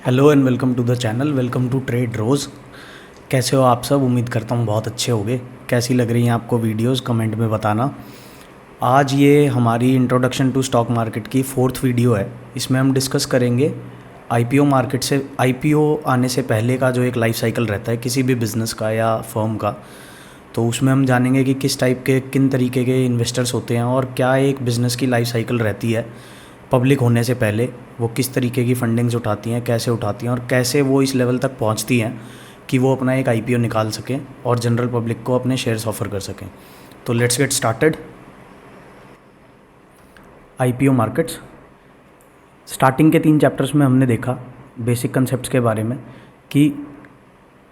Hello and welcome to the channel. Welcome to trade रोज़। कैसे हो आप सब? उम्मीद करता हूँ बहुत अच्छे होंगे। कैसी लग रही हैं आपको वीडियोस, कमेंट में बताना। आज ये हमारी इंट्रोडक्शन टू स्टॉक मार्केट की 4th वीडियो है। इसमें हम डिस्कस करेंगे आईपीओ मार्केट से आईपीओ आने से पहले का जो एक लाइफ साइकिल रहता है किसी भी बिज़नेस का या फर्म का। तो उसमें हम जानेंगे कि किस टाइप के किन तरीके के इन्वेस्टर्स होते हैं और क्या एक बिज़नेस की लाइफ साइकिल रहती है पब्लिक होने से पहले। वो किस तरीके की फंडिंग्स उठाती हैं, कैसे उठाती हैं और कैसे वो इस लेवल तक पहुंचती हैं कि वो अपना एक आईपीओ निकाल सकें और जनरल पब्लिक को अपने शेयर्स ऑफर कर सकें। तो let's get started. IPO markets starting के 3 चैप्टर्स में हमने देखा बेसिक कंसेप्ट्स के बारे में कि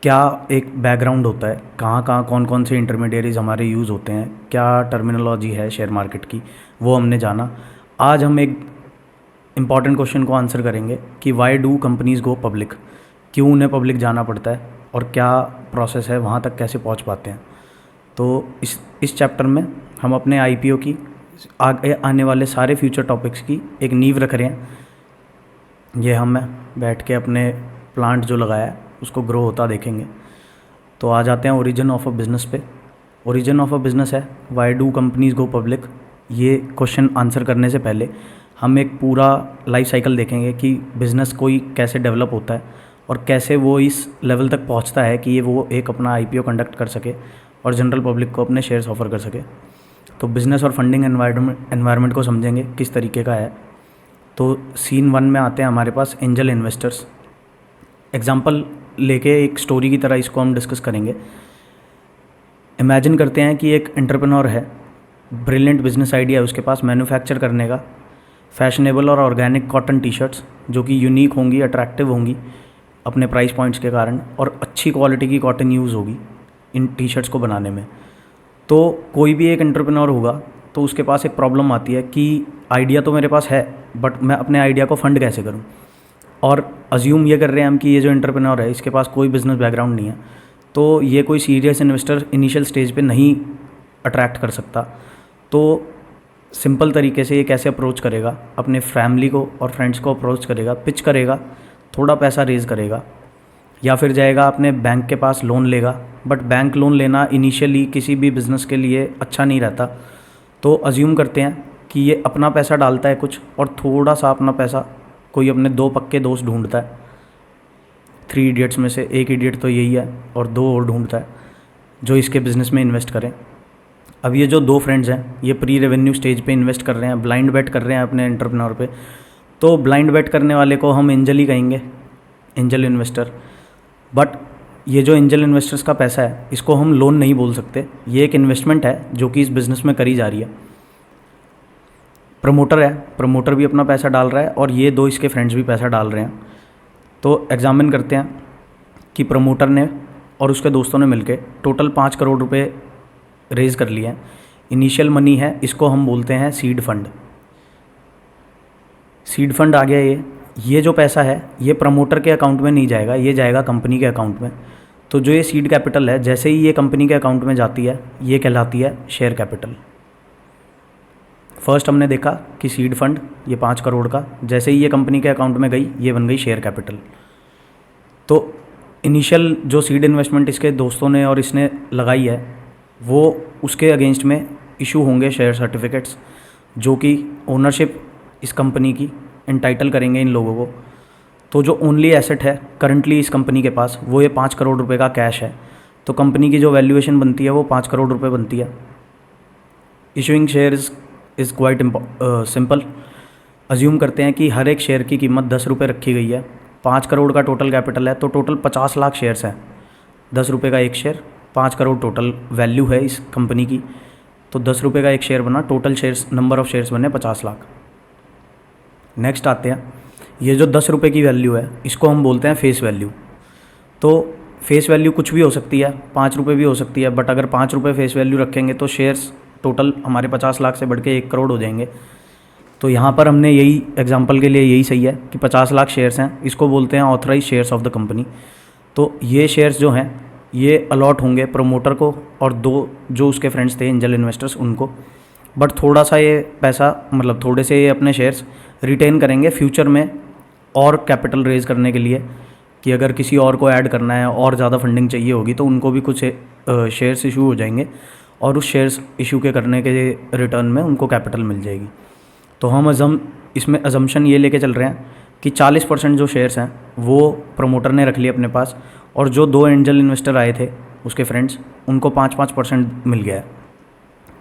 क्या एक बैकग्राउंड होता है, कहाँ कहाँ कौन कौन से इंटरमीडियरीज हमारे यूज़ होते हैं, क्या टर्मिनोलॉजी है शेयर मार्केट की, वो हमने जाना। आज हम एक इम्पॉर्टेंट क्वेश्चन को आंसर करेंगे कि why do companies go public, क्यों उन्हें पब्लिक जाना पड़ता है और क्या प्रोसेस है, वहाँ तक कैसे पहुँच पाते हैं। तो इस चैप्टर में हम अपने आईपीओ की आगे आने वाले सारे फ्यूचर टॉपिक्स की एक नींव रख रहे हैं। ये हम बैठ के अपने प्लांट जो लगाया है उसको ग्रो होता देखेंगे। तो आ जाते हैं ओरिजिन ऑफ अ बिज़नेस पे। ओरिजिन ऑफ अ बिज़नेस है why do companies go public. ये क्वेश्चन आंसर करने से पहले हम एक पूरा लाइफ साइकिल देखेंगे कि बिज़नेस कोई कैसे डेवलप होता है और कैसे वो इस लेवल तक पहुंचता है कि ये वो एक अपना आईपीओ कंडक्ट कर सके और जनरल पब्लिक को अपने शेयर्स ऑफर कर सके। तो बिज़नेस और फंडिंग एनवायरनमेंट को समझेंगे किस तरीके का है। तो सीन 1 में आते हैं हमारे पास एंजल इन्वेस्टर्स। एग्जाम्पल लेके एक स्टोरी की तरह इसको हम डिस्कस करेंगे। इमेजिन करते हैं कि एक एंटरप्रेन्योर है, ब्रिलियंट बिजनेस आइडिया है उसके पास मैन्युफैक्चर करने का फैशनेबल और ऑर्गेनिक कॉटन टी शर्ट्स जो कि यूनिक होंगी, अट्रैक्टिव होंगी अपने प्राइस पॉइंट्स के कारण, और अच्छी क्वालिटी की कॉटन यूज़ होगी इन टी शर्ट्स को बनाने में। तो कोई भी एक एंटरप्रेन्योर होगा तो उसके पास एक प्रॉब्लम आती है कि आइडिया तो मेरे पास है बट मैं अपने आइडिया को फंड कैसे करूं। और अज्यूम ये कर रहे हैं हम कि ये जो एंटरप्रेन्योर है इसके पास कोई बिज़नेस बैकग्राउंड नहीं है, तो ये कोई सीरियस इन्वेस्टर इनिशियल स्टेज पे नहीं अट्रैक्ट कर सकता। तो सिंपल तरीके से ये कैसे अप्रोच करेगा, अपने फैमिली को और फ्रेंड्स को अप्रोच करेगा, पिच करेगा, थोड़ा पैसा रेज़ करेगा या फिर जाएगा अपने बैंक के पास लोन लेगा। बट बैंक लोन लेना इनिशियली किसी भी बिज़नेस के लिए अच्छा नहीं रहता। तो अज्यूम करते हैं कि ये अपना पैसा डालता है कुछ और थोड़ा सा अपना पैसा कोई अपने 2 पक्के दोस्त ढूंढता है। 3 इडियट्स में से एक इडियट तो यही है और 2 और ढूंढता है जो इसके बिज़नेस में इन्वेस्ट करें। अब ये जो 2 फ्रेंड्स हैं ये प्री रेवेन्यू स्टेज पे इन्वेस्ट कर रहे हैं, ब्लाइंड बेट कर रहे हैं अपने एंटरप्रेन्योर पे। तो ब्लाइंड बेट करने वाले को हम एंजल ही कहेंगे, एंजल इन्वेस्टर। बट ये जो एंजल इन्वेस्टर्स का पैसा है इसको हम लोन नहीं बोल सकते, ये एक इन्वेस्टमेंट है जो कि इस बिज़नेस में करी जा रही है। प्रमोटर है, प्रमोटर भी अपना पैसा डाल रहा है और ये 2 इसके फ्रेंड्स भी पैसा डाल रहे हैं। तो एग्जामिन करते हैं कि प्रमोटर ने और उसके दोस्तों ने मिलकर टोटल 5 करोड़ रुपए रेज़ कर लिए हैं। इनिशियल मनी है, इसको हम बोलते हैं सीड फंड। सीड फंड आ गया ये जो पैसा है ये प्रमोटर के अकाउंट में नहीं जाएगा, ये जाएगा कंपनी के अकाउंट में। तो जो ये सीड कैपिटल है जैसे ही ये कंपनी के अकाउंट में जाती है ये कहलाती है शेयर कैपिटल। फर्स्ट हमने देखा कि सीड फंड ये 5 करोड़ का जैसे ही ये कंपनी के अकाउंट में गई ये बन गई शेयर कैपिटल। तो इनिशियल जो सीड इन्वेस्टमेंट इसके दोस्तों ने और इसने लगाई है वो उसके अगेंस्ट में इशू होंगे शेयर सर्टिफिकेट्स जो कि ओनरशिप इस कंपनी की एंटाइटल करेंगे इन लोगों को। तो जो ओनली एसेट है करंटली इस कंपनी के पास वो ये 5 करोड़ रुपए का कैश है। तो कंपनी की जो वैल्यूएशन बनती है वो 5 करोड़ रुपए बनती है। Issuing share is quite simple. Assume करते हैं कि हर एक शेयर की कीमत 10 रुपये रखी गई है। 5 करोड़ का टोटल कैपिटल है तो टोटल 50 लाख शेयर्स हैं। 10 रुपये का एक शेयर, 5 करोड़ टोटल वैल्यू है इस कंपनी की। तो 10 रुपये का एक शेयर बना, total shares number of shares बने 50 लाख। नेक्स्ट आते हैं, ये जो 10 रुपये की वैल्यू है इसको हम बोलते हैं फेस वैल्यू। तो फेस वैल्यू कुछ भी हो सकती है, 5 रुपये भी हो सकती है, बट अगर 5 रुपये फेस वैल्यू रखेंगे तो शेयर्स टोटल हमारे 50 लाख से बढ़ के 1 करोड़ हो जाएंगे। तो यहाँ पर हमने यही एग्जांपल के लिए यही सही है कि 50 लाख शेयर्स हैं, इसको बोलते हैं authorise shares of the company. तो ये शेयर्स जो हैं ये अलॉट होंगे प्रमोटर को और 2 जो उसके फ्रेंड्स थे एंजल इन्वेस्टर्स उनको। बट थोड़ा सा ये पैसा मतलब थोड़े से ये अपने शेयर्स रिटेन करेंगे फ्यूचर में और कैपिटल रेज़ करने के लिए कि अगर किसी और को ऐड करना है और ज़्यादा फंडिंग चाहिए होगी तो उनको भी कुछ शेयर्स इशू हो जाएंगे और उस शेयर्स इशू के करने के रिटर्न में उनको कैपिटल मिल जाएगी। तो हम इसमें अजम्पशन ये लेके चल रहे हैं कि 40% जो शेयर्स हैं वो प्रमोटर ने रख लिए अपने पास, और जो 2 एंजल इन्वेस्टर आए थे उसके फ्रेंड्स, उनको 5-5% मिल गया है।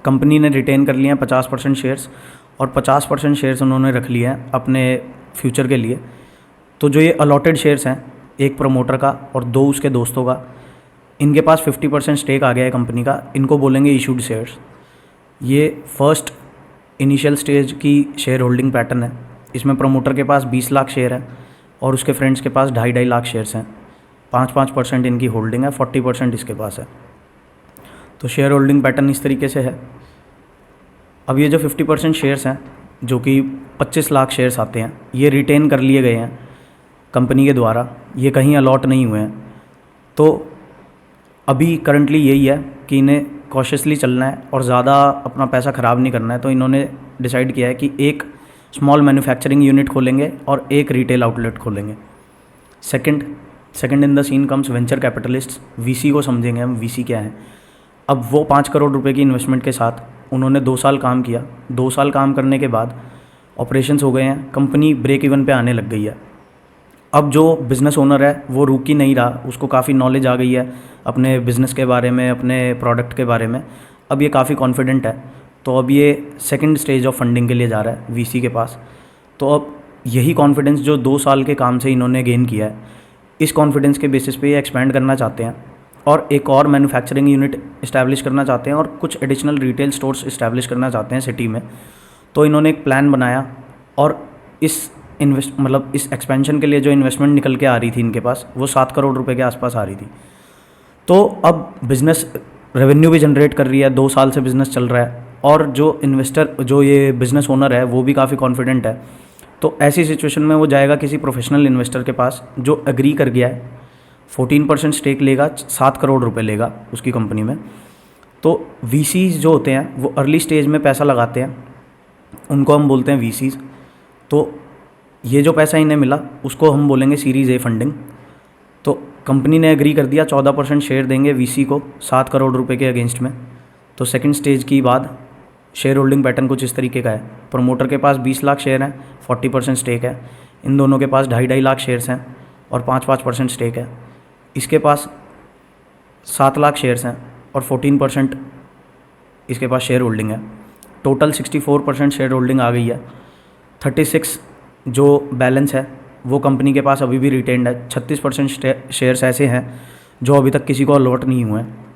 कंपनी ने रिटेन कर लिए हैं 50% शेयर्स, और 50% शेयर्स उन्होंने रख लिए हैं अपने फ्यूचर के लिए। तो जो ये अलॉटेड शेयर्स हैं, एक प्रमोटर का और 2 उसके दोस्तों का, इनके पास 50% स्टेक आ गया है कंपनी का, इनको बोलेंगे इशूड शेयर्स। ये फर्स्ट इनिशियल स्टेज की शेयर होल्डिंग पैटर्न है। इसमें प्रमोटर के पास 20 लाख शेयर है और उसके फ्रेंड्स के पास 2.5 लाख शेयर्स हैं। 5-5% इनकी होल्डिंग है, 40% इसके पास है। तो शेयर होल्डिंग पैटर्न इस तरीके से है। अब ये जो 50% शेयर्स हैं, जो कि 25 लाख शेयर्स आते हैं, ये रिटेन कर लिए गए हैं कंपनी के द्वारा, ये कहीं अलॉट नहीं हुए हैं। तो अभी करंटली यही है कि इन्हें कॉशियसली चलना है और ज़्यादा अपना पैसा ख़राब नहीं करना है। तो इन्होंने डिसाइड किया है कि एक स्मॉल मैन्युफैक्चरिंग यूनिट खोलेंगे और एक रिटेल आउटलेट खोलेंगे। Second in the scene comes venture capitalists. VC को समझेंगे हम, वीसी क्या है। अब वो 5 करोड़ रुपए की इन्वेस्टमेंट के साथ उन्होंने 2 साल काम किया। 2 साल काम करने के बाद ऑपरेशंस हो गए हैं, कंपनी ब्रेक इवन पे आने लग गई है। अब जो बिज़नेस ओनर है वो रुक ही नहीं रहा, उसको काफ़ी नॉलेज आ गई है अपने बिज़नेस के बारे में, अपने प्रोडक्ट के बारे में। अब ये काफ़ी कॉन्फिडेंट है। तो अब ये सेकंड स्टेज ऑफ फंडिंग के लिए जा रहा है वीसी के पास। तो अब यही कॉन्फिडेंस जो 2 साल के काम से इन्होंने गेन किया है, इस कॉन्फिडेंस के बेसिस पे ये एक्सपैंड करना चाहते हैं और एक और मैन्युफैक्चरिंग यूनिट इस्टेब्लिश करना चाहते हैं और कुछ एडिशनल रिटेल स्टोर्स इस्टेब्लिश करना चाहते हैं सिटी में। तो इन्होंने एक प्लान बनाया और इस एक्सपेंशन के लिए जो इन्वेस्टमेंट निकल के आ रही थी इनके पास, वो 7 करोड़ रुपए के आसपास आ रही थी। तो अब बिज़नेस रेवेन्यू भी जनरेट कर रही है, 2 साल से बिज़नेस चल रहा है, और जो ये बिज़नेस ओनर है वो भी काफ़ी कॉन्फिडेंट है। तो ऐसी सिचुएशन में वो जाएगा किसी प्रोफेशनल इन्वेस्टर के पास जो एग्री कर गया है, 14% स्टेक लेगा, 7 करोड़ रुपए लेगा उसकी कंपनी में। तो वीसीज जो होते हैं वो अर्ली स्टेज में पैसा लगाते हैं, उनको हम बोलते हैं वीसीज। तो ये जो पैसा इन्हें मिला उसको हम बोलेंगे सीरीज़ ए फंडिंग। तो कंपनी ने एग्री कर दिया, 14% शेयर देंगे वीसी को 7 करोड़ रुपए के अगेंस्ट में। तो सेकंड स्टेज की बाद शेयर होल्डिंग पैटर्न कुछ इस तरीके का है। प्रमोटर के पास 20 लाख शेयर हैं, 40% स्टेक है। इन दोनों के पास 2.5 लाख शेयर्स हैं और 5-5% स्टेक है। इसके पास 7 लाख शेयर्स हैं और 14% इसके पास शेयर होल्डिंग है। टोटल 64% शेयर होल्डिंग आ गई है। 36 जो बैलेंस है वो कंपनी के पास अभी भी रिटेन्ड है। 36% शेयर्स ऐसे हैं जो अभी तक किसी को अलॉट नहीं हुए हैं।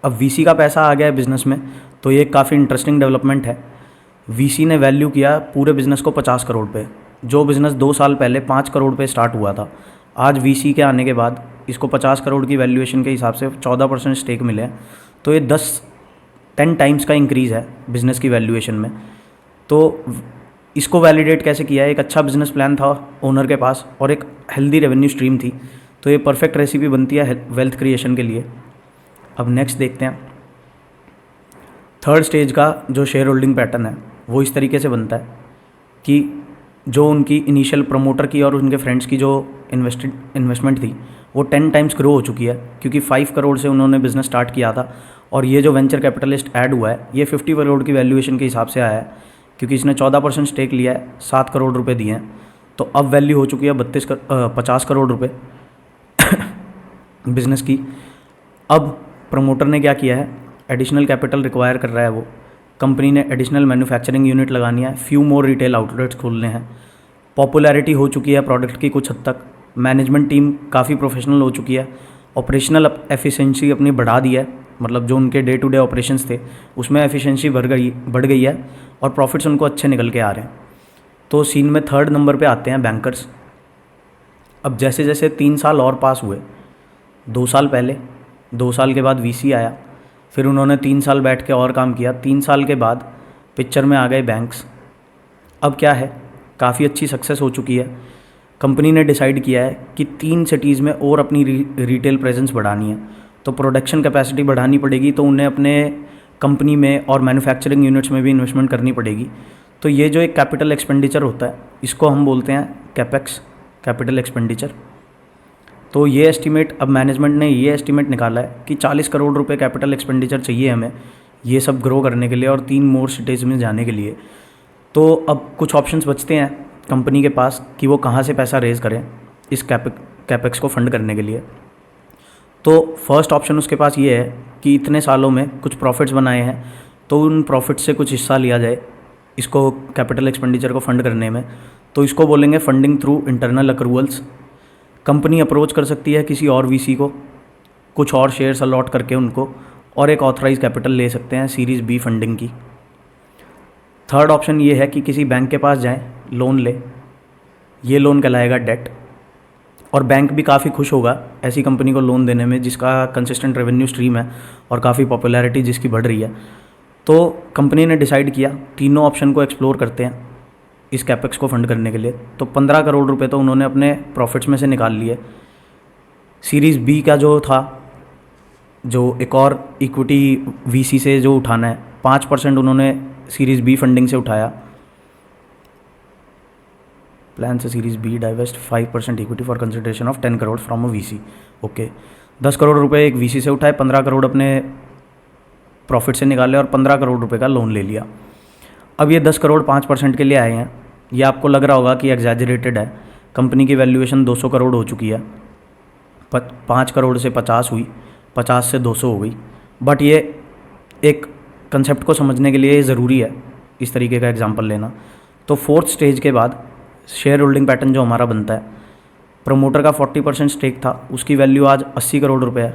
अब वीसी का पैसा आ गया है बिज़नेस में, तो ये काफ़ी इंटरेस्टिंग डेवलपमेंट है। वीसी ने वैल्यू किया पूरे बिज़नेस को 50 करोड़ पे। जो बिज़नेस 2 साल पहले 5 करोड़ पे स्टार्ट हुआ था, आज वीसी के आने के बाद इसको 50 करोड़ की वैल्यूएशन के हिसाब से 14% स्टेक मिले हैं। तो ये 10 टाइम्स का इंक्रीज़ है बिज़नेस की वैल्यूएशन में। तो इसको वैलिडेट कैसे किया है? एक अच्छा बिज़नेस प्लान था ओनर के पास और एक हेल्दी रेवेन्यू स्ट्रीम थी। तो ये परफेक्ट रेसिपी बनती है वेल्थ क्रिएशन के लिए। अब नेक्स्ट देखते हैं। थर्ड स्टेज का जो शेयर होल्डिंग पैटर्न है वो इस तरीके से बनता है कि जो उनकी इनिशियल प्रमोटर की और उनके फ्रेंड्स की जो इन्वेस्टमेंट थी वो 10 टाइम्स ग्रो हो चुकी है, क्योंकि 5 करोड़ से उन्होंने बिज़नेस स्टार्ट किया था। और ये जो वेंचर कैपिटलिस्ट ऐड हुआ है ये 50 करोड़ की वैल्यूएशन के हिसाब से आया है, क्योंकि इसने 14% स्टेक लिया है, 7 करोड़ रुपए दिए हैं। तो अब वैल्यू हो चुकी है 50 करोड़ रुपए बिज़नेस की। अब प्रमोटर ने क्या किया है, एडिशनल कैपिटल रिक्वायर कर रहा है वो। कंपनी ने एडिशनल मैन्युफैक्चरिंग यूनिट लगानी है, फ्यू मोर रिटेल आउटलेट्स खोलने हैं। पॉपुलैरिटी हो चुकी है प्रोडक्ट की कुछ हद तक, मैनेजमेंट टीम काफ़ी प्रोफेशनल हो चुकी है, ऑपरेशनल एफिशिएंसी अपनी बढ़ा दी है, मतलब जो उनके डे टू डे ऑपरेशंस थे उसमें एफिशिएंसी बढ़ गई है और प्रॉफिट्स उनको अच्छे निकल के आ रहे हैं। तो सीन में थर्ड नंबर पे आते हैं बैंकर्स। अब जैसे जैसे 3 साल और पास हुए, 2 साल पहले, 2 साल के बाद वीसी आया, फिर उन्होंने 3 साल बैठ के और काम किया। 3 साल के बाद पिक्चर में आ गए बैंक्स। अब क्या है, काफ़ी अच्छी सक्सेस हो चुकी है। कंपनी ने डिसाइड किया है कि 3 सिटीज़ में और अपनी रिटेल प्रेजेंस बढ़ानी है, तो प्रोडक्शन कैपेसिटी बढ़ानी पड़ेगी। तो उन्हें अपने कंपनी में और मैन्युफैक्चरिंग यूनिट्स में भी इन्वेस्टमेंट करनी पड़ेगी। तो ये जो एक कैपिटल एक्सपेंडिचर होता है इसको हम बोलते हैं कैपेक्स। Capital expenditure. तो ये एस्टीमेट, अब मैनेजमेंट ने ये एस्टीमेट निकाला है कि 40 करोड़ रुपए कैपिटल एक्सपेंडिचर चाहिए हमें ये सब ग्रो करने के लिए और 3 मोर सिटीज़ में जाने के लिए। तो अब कुछ ऑप्शंस बचते हैं कंपनी के पास कि वो कहाँ से पैसा रेज़ करें इस कैपेक्स को फंड करने के लिए। तो फर्स्ट ऑप्शन उसके पास ये है कि इतने सालों में कुछ प्रॉफिट्स बनाए हैं तो उन प्रॉफिट से कुछ हिस्सा लिया जाए इसको कैपिटल एक्सपेंडिचर को फंड करने में। तो इसको बोलेंगे funding through internal accruals. Company approach कर सकती है किसी और वीसी को, कुछ और शेयर्स अलॉट करके उनको, और एक ऑथराइज कैपिटल ले सकते हैं सीरीज़ बी फंडिंग की। थर्ड ऑप्शन ये है कि किसी बैंक के पास जाएं, लोन ले, ये लोन कहलाएगा डेट, और बैंक भी काफ़ी खुश होगा ऐसी कंपनी को लोन देने में जिसका कंसिस्टेंट रेवेन्यू स्ट्रीम है और काफ़ी पॉपुलैरिटी जिसकी बढ़ रही है। तो कंपनी ने डिसाइड किया तीनों ऑप्शन को एक्सप्लोर करते हैं इस कैपेक्स को फंड करने के लिए। तो 15 करोड़ रुपए तो उन्होंने अपने प्रॉफिट्स में से निकाल लिए। सीरीज़ बी का जो था, जो एक और इक्विटी वीसी से जो उठाना है, 5% उन्होंने सीरीज़ बी फंडिंग से उठाया। प्लान से series B divest 5% equity for consideration of 10 crore from a VC. Okay, 10 crore रुपए एक वीसी से उठाए, 15 करोड़ अपने प्रॉफिट से निकाले और 15 करोड़ रुपए का लोन ले लिया। अब ये 10 करोड़ 5% के लिए आए हैं। ये आपको लग रहा होगा कि एग्जैजरेटेड है। कंपनी की वैल्यूएशन 200 करोड़ हो चुकी है, 5 करोड़ से 50 हुई, 50 से 200 हो गई। बट ये एक कंसेप्ट को समझने के लिए ज़रूरी है इस तरीके का एग्जांपल लेना। तो फोर्थ स्टेज के बाद शेयर होल्डिंग पैटर्न जो हमारा बनता है, प्रमोटर का 40% स्टेक था, उसकी वैल्यू आज 80 करोड़ रुपए है।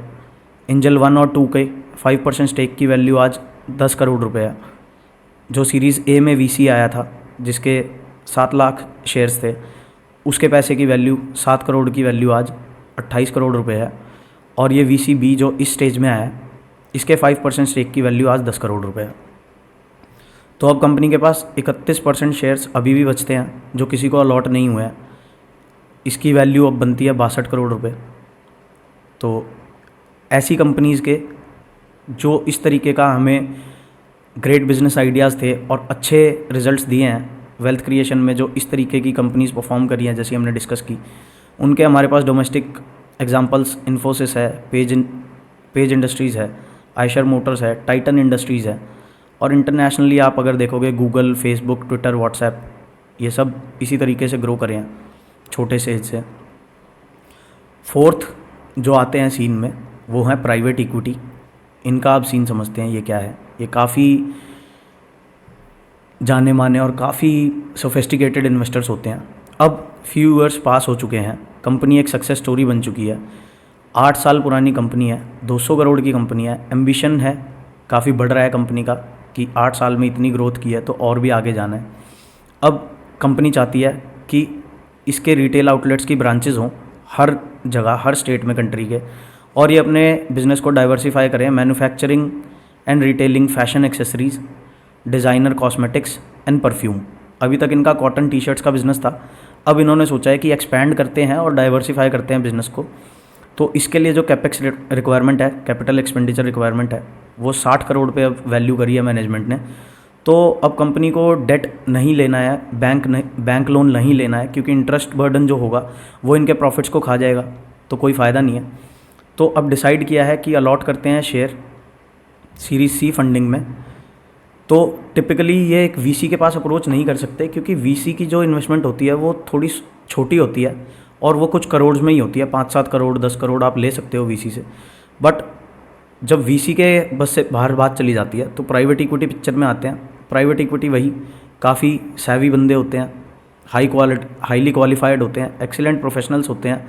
एंजल 1 और 2 के 5% स्टेक की वैल्यू आज 10 करोड़ रुपए है। जो सीरीज़ ए में वीसी आया था जिसके 7 लाख शेयर्स थे, उसके पैसे की वैल्यू 7 करोड़ की वैल्यू आज 28 करोड़ रुपए है। और ये वीसी बी जो इस स्टेज में आया है, इसके 5% स्टेक की वैल्यू आज 10 करोड़ रुपए है। तो अब कंपनी के पास 31% शेयर्स अभी भी बचते हैं जो किसी को अलॉट नहीं हुए हैं। इसकी वैल्यू अब बनती है 62 करोड़ रुपए। तो ऐसी कंपनीज़ के जो इस तरीके का हमें ग्रेट बिजनेस आइडियाज़ थे और अच्छे रिजल्ट्स दिए हैं वेल्थ क्रिएशन में, जो इस तरीके की कंपनीज़ परफॉर्म करी हैं जैसे हमने डिस्कस की, उनके हमारे पास डोमेस्टिक एग्जांपल्स इन्फोसिस है, पेज इंडस्ट्रीज़ है, आयशर मोटर्स है, टाइटन इंडस्ट्रीज़ है। और इंटरनेशनली आप अगर देखोगे गूगल, फेसबुक, ट्विटर, व्हाट्सएप, ये सब इसी तरीके से ग्रो करे हैं छोटे से हिस्से। फोर्थ जो आते हैं सीन में वो है प्राइवेट इक्विटी। इनका आप सीन समझते हैं ये क्या है। ये काफ़ी जाने माने और काफ़ी सोफिस्टिकेटेड इन्वेस्टर्स होते हैं। अब फ्यू ईयर्स पास हो चुके हैं, कंपनी एक सक्सेस स्टोरी बन चुकी है। 8 साल पुरानी कंपनी है, 200 करोड़ की कंपनी है, एम्बिशन है, काफ़ी बढ़ रहा है कंपनी का कि 8 साल में इतनी ग्रोथ की है तो और भी आगे जाना है। अब कंपनी चाहती है कि इसके रिटेल आउटलेट्स की ब्रांचेज़ हों हर जगह, हर स्टेट में कंट्री के, और ये अपने बिज़नेस को डाइवर्सिफाई करें। Manufacturing and retailing, fashion accessories, designer cosmetics and perfume. अभी तक इनका कॉटन टी शर्ट्स का बिज़नेस था, अब इन्होंने सोचा है कि एक्सपैंड करते हैं और डाइवर्सिफाई करते हैं बिज़नेस को। तो इसके लिए जो कैपेक्स रिक्वायरमेंट है, कैपिटल एक्सपेंडिचर रिक्वायरमेंट है, वो 60 करोड़ पे अब वैल्यू करी है मैनेजमेंट ने। तो अब कंपनी को डेट नहीं लेना है, बैंक लोन नहीं लेना है, क्योंकि इंटरेस्ट बर्डन जो होगा वो इनके प्रॉफिट्स को खा जाएगा, तो कोई फ़ायदा नहीं है। तो अब डिसाइड किया है कि अलॉट करते हैं शेयर सीरीज सी फंडिंग में। तो टिपिकली ये एक वीसी के पास अप्रोच नहीं कर सकते, क्योंकि वीसी की जो इन्वेस्टमेंट होती है वो थोड़ी छोटी होती है और वो कुछ करोड़ में ही होती है, 5-7 करोड़ 10 करोड़ आप ले सकते हो वीसी से। बट जब वीसी के बस से बाहर बात चली जाती है तो प्राइवेट इक्विटी पिक्चर में आते हैं। प्राइवेट इक्विटी वही काफ़ी सैवी बंदे होते हैं, हाईली क्वालिफाइड होते हैं, एक्सीलेंट प्रोफेशनल्स होते हैं,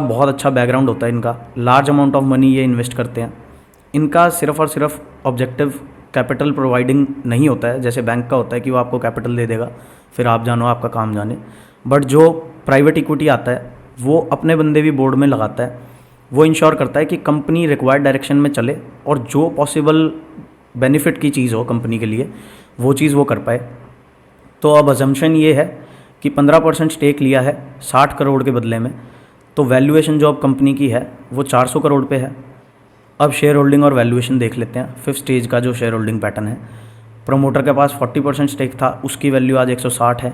बहुत अच्छा बैकग्राउंड होता है इनका, लार्ज अमाउंट ऑफ मनी ये इन्वेस्ट करते हैं। इनका सिर्फ और सिर्फ ऑब्जेक्टिव कैपिटल प्रोवाइडिंग नहीं होता है जैसे बैंक का होता है कि वो आपको कैपिटल दे देगा फिर आप जानो आपका काम जाने। बट जो प्राइवेट इक्विटी आता है वो अपने बंदे भी बोर्ड में लगाता है, वो इंश्योर करता है कि कंपनी रिक्वायर्ड डायरेक्शन में चले और जो पॉसिबल बेनिफिट की चीज़ हो कंपनी के लिए वो चीज़ वो कर पाए। तो अब अजम्पशन ये है कि 15% स्टेक लिया है 60 करोड़ के बदले में, तो वैल्यूएशन जो अब कंपनी की है वो 400 करोड़ पे है। अब शेयर होल्डिंग और वैल्यूएशन देख लेते हैं। 5th स्टेज का जो शेयर होल्डिंग पैटर्न है, प्रमोटर के पास 40% स्टेक था, उसकी वैल्यू आज 160 है।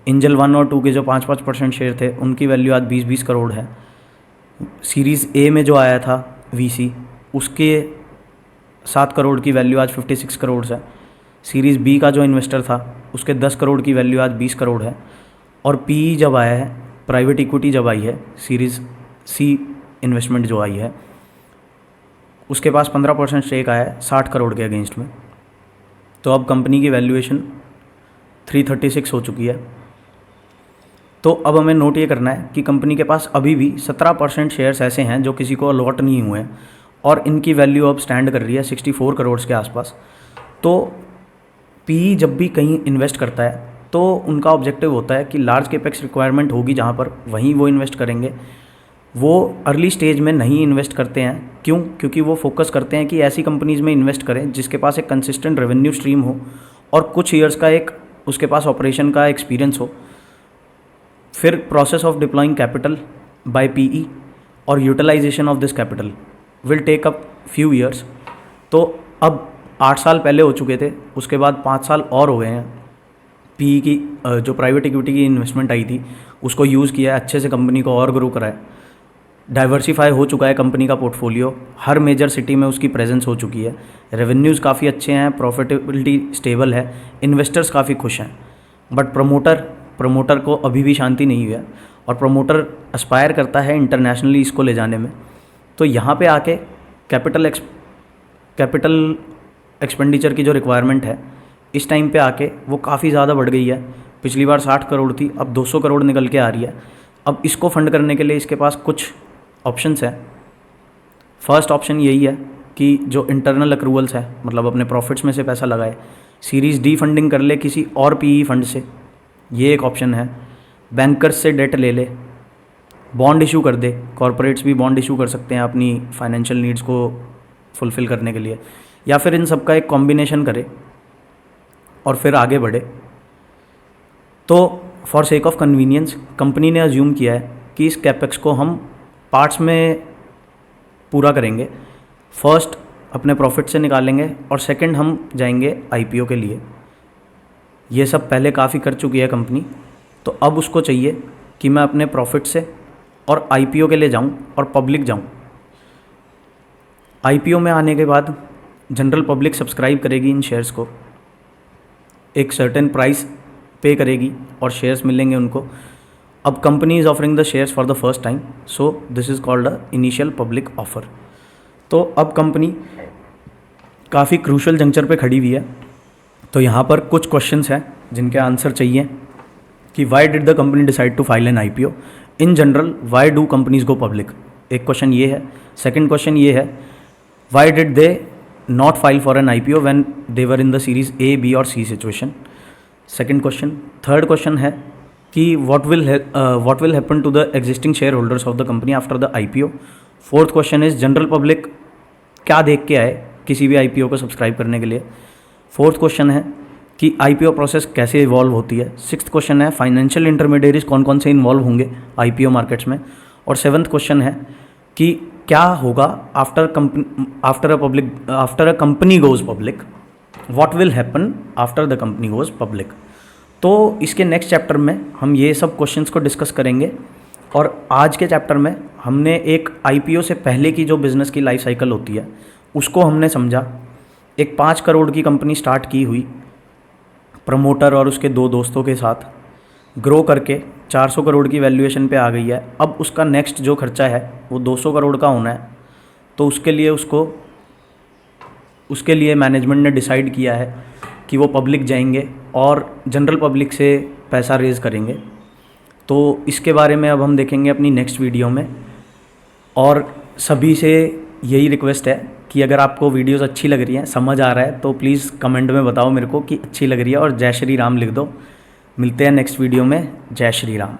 एंजल 1 और 2 के जो 5-5% शेयर थे उनकी वैल्यू आज 20-20 करोड़ है। सीरीज़ ए में जो आया था वीसी, उसके 7 करोड़ की वैल्यू आज 56 करोड़ है। सीरीज़ बी का जो इन्वेस्टर था उसके 10 करोड़ की वैल्यू आज 20 करोड़ है। और पीई जब आया है, प्राइवेट इक्विटी जब आई है, सीरीज़ सी इन्वेस्टमेंट जो आई है, उसके पास 15% स्टेक आया है 60 करोड़ के अगेंस्ट में। तो अब कंपनी की वैल्यूएशन 336 हो चुकी है। तो अब हमें नोट ये करना है कि कंपनी के पास अभी भी 17% शेयर्स ऐसे हैं जो किसी को अलॉट नहीं हुए हैं और इनकी वैल्यू अब स्टैंड कर रही है 64 करोड़ के आसपास। तो पी जब भी कहीं इन्वेस्ट करता है तो उनका ऑब्जेक्टिव होता है कि लार्ज कैपेक्स रिक्वायरमेंट होगी जहाँ पर, वहीं वो इन्वेस्ट करेंगे। वो अर्ली स्टेज में नहीं इन्वेस्ट करते हैं। क्यों? क्योंकि वो फोकस करते हैं कि ऐसी कंपनीज़ में इन्वेस्ट करें जिसके पास एक कंसिस्टेंट रेवेन्यू स्ट्रीम हो और कुछ ईयर्स का एक उसके पास ऑपरेशन का एक्सपीरियंस हो। फिर process of deploying capital by PE और utilisation of this capital will take up few years. तो अब 8 साल पहले हो चुके थे, उसके बाद 5 साल और हो गए हैं। पीई की जो प्राइवेट इक्विटी की इन्वेस्टमेंट आई थी उसको यूज़ किया है, अच्छे से कंपनी को और ग्रो करा है। डाइवर्सिफाई हो चुका है कंपनी का पोर्टफोलियो, हर मेजर सिटी में उसकी प्रेजेंस हो चुकी है। रेवेन्यूज़ काफ़ी अच्छे हैं, प्रॉफिटेबिलिटी स्टेबल है, इन्वेस्टर्स काफ़ी खुश हैं। बट प्रमोटर को अभी भी शांति नहीं हुई है और प्रमोटर एस्पायर करता है इंटरनेशनली इसको ले जाने में। तो यहाँ पे आके कैपिटल एक्सपेंडिचर की जो रिक्वायरमेंट है इस टाइम पे आके वो काफ़ी ज़्यादा बढ़ गई है। पिछली बार 60 करोड़ थी, अब 200 करोड़ निकल के आ रही है। अब इसको फंड करने के लिए इसके पास कुछ ऑप्शंस हैं। फर्स्ट ऑप्शन यही है कि जो इंटरनल अक्रूवल्स है, मतलब अपने प्रॉफिट्स में से पैसा लगाए, सीरीज़ डी फंडिंग कर ले किसी और पीई फंड से, ये एक ऑप्शन है। बैंकर्स से डेट ले ले, बॉन्ड इशू कर दे, कॉरपोरेट्स भी बॉन्ड इशू कर सकते हैं अपनी फाइनेंशियल नीड्स को फुलफ़िल करने के लिए, या फिर इन सब का एक कॉम्बिनेशन करे और फिर आगे बढ़े। तो for sake of convenience company ने अज्यूम किया है कि इस कैपेक्स को हम पार्ट्स में पूरा करेंगे। फर्स्ट अपने प्रॉफिट से निकालेंगे और सेकंड हम जाएंगे आईपीओ के लिए। ये सब पहले काफ़ी कर चुकी है कंपनी, तो अब उसको चाहिए कि मैं अपने प्रॉफिट से और आईपीओ के लिए जाऊं और पब्लिक जाऊं। आईपीओ में आने के बाद जनरल पब्लिक सब्सक्राइब करेगी इन शेयर्स को, एक सर्टेन प्राइस पे करेगी और शेयर्स मिलेंगे उनको। अब company is offering the shares for the first time, so this is called a initial public offer. तो अब कंपनी काफ़ी क्रूशल जंक्चर पे खड़ी हुई है। तो यहाँ पर कुछ क्वेश्चंस हैं जिनके आंसर चाहिए कि why did the company decide to file an IPO, in general why do companies go public, एक क्वेश्चन ये है। सेकंड क्वेश्चन ये है why did they not file for an IPO when they were in the series A, B और C situation, second question. Third question है कि what will happen to the existing share holders of the company after the IPO. Fourth question is general public क्या देख के आए किसी भी IPO को सब्सक्राइब करने के लिए। फोर्थ क्वेश्चन है कि आईपीओ प्रोसेस कैसे इवॉल्व होती है। सिक्स्थ क्वेश्चन है फाइनेंशियल इंटरमीडिएरीज कौन कौन से इन्वॉल्व होंगे आईपीओ मार्केट्स में। और सेवन्थ क्वेश्चन है कि क्या होगा after a company goes public, what will happen after the company goes public. तो इसके नेक्स्ट चैप्टर में हम ये सब क्वेश्चंस को डिस्कस करेंगे। और आज के चैप्टर में हमने एक आईपीओ से पहले की जो बिज़नेस की लाइफ साइकिल होती है उसको हमने समझा। एक 5 करोड़ की कंपनी स्टार्ट की हुई प्रमोटर और उसके 2 दोस्तों के साथ, ग्रो करके 400 करोड़ की वैल्यूएशन पे आ गई है। अब उसका नेक्स्ट जो खर्चा है वो 200 करोड़ का होना है। तो उसके लिए मैनेजमेंट ने डिसाइड किया है कि वो पब्लिक जाएंगे और जनरल पब्लिक से पैसा रेज़ करेंगे। तो इसके बारे में अब हम देखेंगे अपनी नेक्स्ट वीडियो में। और सभी से यही रिक्वेस्ट है कि अगर आपको वीडियोस अच्छी लग रही हैं, समझ आ रहा है, तो प्लीज़ कमेंट में बताओ मेरे को कि अच्छी लग रही है और जय श्री राम लिख दो। मिलते हैं नेक्स्ट वीडियो में। जय श्री राम।